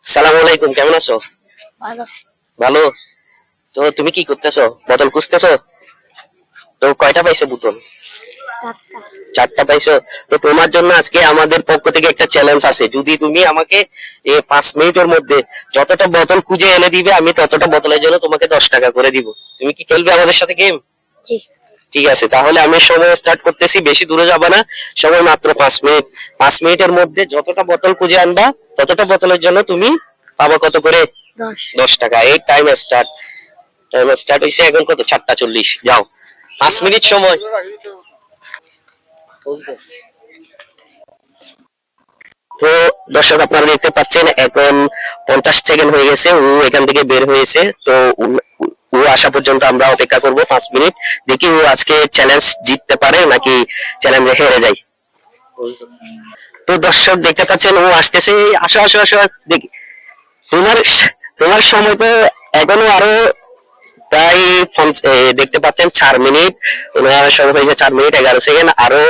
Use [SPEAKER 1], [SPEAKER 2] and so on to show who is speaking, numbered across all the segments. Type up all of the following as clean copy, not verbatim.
[SPEAKER 1] সালাম আলাইকুম, কেমন আছো?
[SPEAKER 2] ভালো।
[SPEAKER 1] ভালো। তো তুমি কি করতেছো? বোতল খুঁজতেছো? তো কয়টা পাইছো বোতল?
[SPEAKER 2] টাটকা।
[SPEAKER 1] চারটা পাইছো। তো তোমার জন্য আজকে আমাদের পক্ষ থেকে একটা চ্যালেঞ্জ আছে। যদি তুমি আমাকে এই 5 মিনিটের মধ্যে যতটা বোতল খুঁজে এনে দিবে, আমি ততটা বোতলের জন্য তোমাকে 10 টাকা করে দিব। তুমি কি খেলবে আমাদের সাথে গেম?
[SPEAKER 2] জি।
[SPEAKER 1] ঠিক আছে, তাহলে আমি সময় স্টার্ট করতেছি। বেশি দূরে যাবে না, সময় মাত্র 5 মিনিট। 5 মিনিটের মধ্যে যতটা বোতল খুঁজে আনবা, ততটা বোতলের জন্য তুমি পাবা কত করে?
[SPEAKER 2] 10।
[SPEAKER 1] 10 টাকা। এই টাইম স্টার্ট। টাইম স্টার্ট হয়েছে এখন কত? 4:40। যাও, 5 মিনিট সময়। তো দর্শক, আপনারা দেখতে পাচ্ছেন এখন 50 সেকেন্ড হয়ে গেছে, ও এখান থেকে বের হয়েছে। তো ও আসা পর্যন্ত আমরা অপেক্ষা করব 5 মিনিট। দেখি ও আজকে চ্যালেঞ্জ জিততে পারে নাকি চ্যালেঞ্জে হেরে যায়। তো দর্শক দেখতে পাচ্ছেন ও আসতেছে। আসো আসো আসো, দেখি। তোমার তোমার সময় তো এখনো আরো প্রায় দেখতে পাচ্ছেন 4 মিনিট। ওনার সময় হয়েছে 4 মিনিট 11 সেকেন্ড। আরো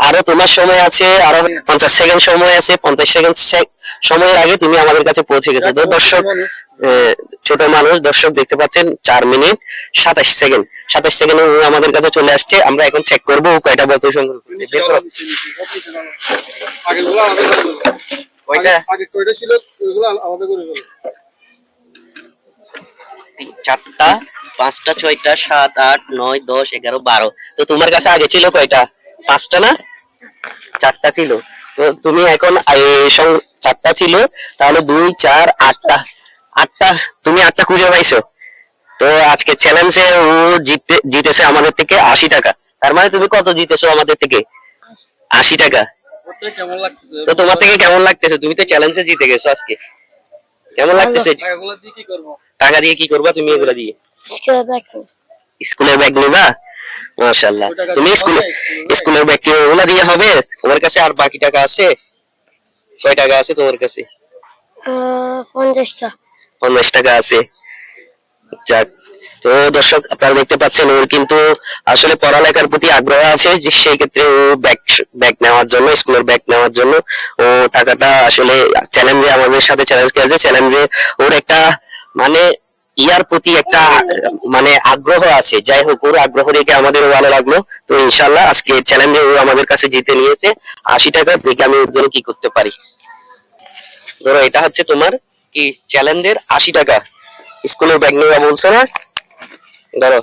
[SPEAKER 1] আরো তোমার সময় আছে, আরো 50 সেকেন্ড সময় আছে। 50 সেকেন্ড সময়ের আগে তুমি আমাদের কাছে পৌঁছে গেছো। তো দর্শক, ছোট মানুষ, দর্শক দেখতে পাচ্ছেন 4 মিনিট 27 সেকেন্ড। 27 সেকেন্ডে ও আমাদের কাছে চলে আসছে। আমরা এখন চেক করবো ও কয়টা বোতল সংগ্রহ করছে। বের করো। কয়টা? চারটা, পাঁচটা, ছয়টা, সাত, আট, নয়, 10, 11, 12। তো তোমার কাছে আগে ছিল কয়টা? 5টা না? 4টা ছিল। তো তুমি এখন চারটা ছিল, তাহলে 2, 4, 8টা। 8টা, তুমি 8টা খুঁজে পাইছো। তো আজকে চ্যালেঞ্জে ও জিতেছে আমাদের থেকে 80 টাকা। তার মানে তুমি কত জিতেছো আমাদের থেকে? 80 টাকা। তো তোমার থেকে কেমন লাগতেছে? তুমি তো চ্যালেঞ্জে জিতে গেছো আজকে। কেমন লাগতেছে? টাকা দিয়ে কি করবা তুমি এগুলা দিয়ে?
[SPEAKER 2] স্কুলের ব্যাগ।
[SPEAKER 1] স্কুলের ব্যাগ নিবা? মাশাআল্লাহ। তুমি স্কুলের ব্যাগ কি ওগুলা দিয়ে হবে? তোমার কাছে আর বাকি টাকা আছে? কয় টাকা আছে তোমার কাছে?
[SPEAKER 2] 50টা।
[SPEAKER 1] 50 টাকা আছে। যাক। তো দর্শক, আপনারা দেখতে পাচ্ছেন ওর কিন্তু আসলে পড়ালেখার প্রতি আগ্রহ আছে, যে সেই ক্ষেত্রে ও ব্যাগ নেওয়ার জন্য, স্কুলের ব্যাগ নেওয়ার জন্য ও টাকাটা আসলে চ্যালেঞ্জে আমাদের সাথে চ্যালেঞ্জ করেছে। চ্যালেঞ্জে ওর একটা মানে ইয়ার প্রতি একটা মানে আগ্রহ আছে। যাই হোক, ওর আগ্রহ দেখে আমাদের ভালো লাগলো। তো ইনশাল্লাহ আজকে চ্যালেঞ্জে ও আমাদের কাছে জিতে নিয়েছে 80 টাকা। দেখে আমি ওর জন্য কি করতে পারি। ধরো, এটা হচ্ছে তোমার কি চ্যালেঞ্জের 80 টাকা। স্কুলের ব্যাগ নেওয়া বলছে না? ধরো,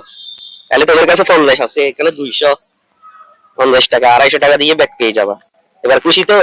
[SPEAKER 1] তাহলে তোমার কাছে 50 আছে, এখানে 250 টাকা, 250 টাকা দিয়ে ব্যাগ পেয়ে যাবা। এবার খুশি তো?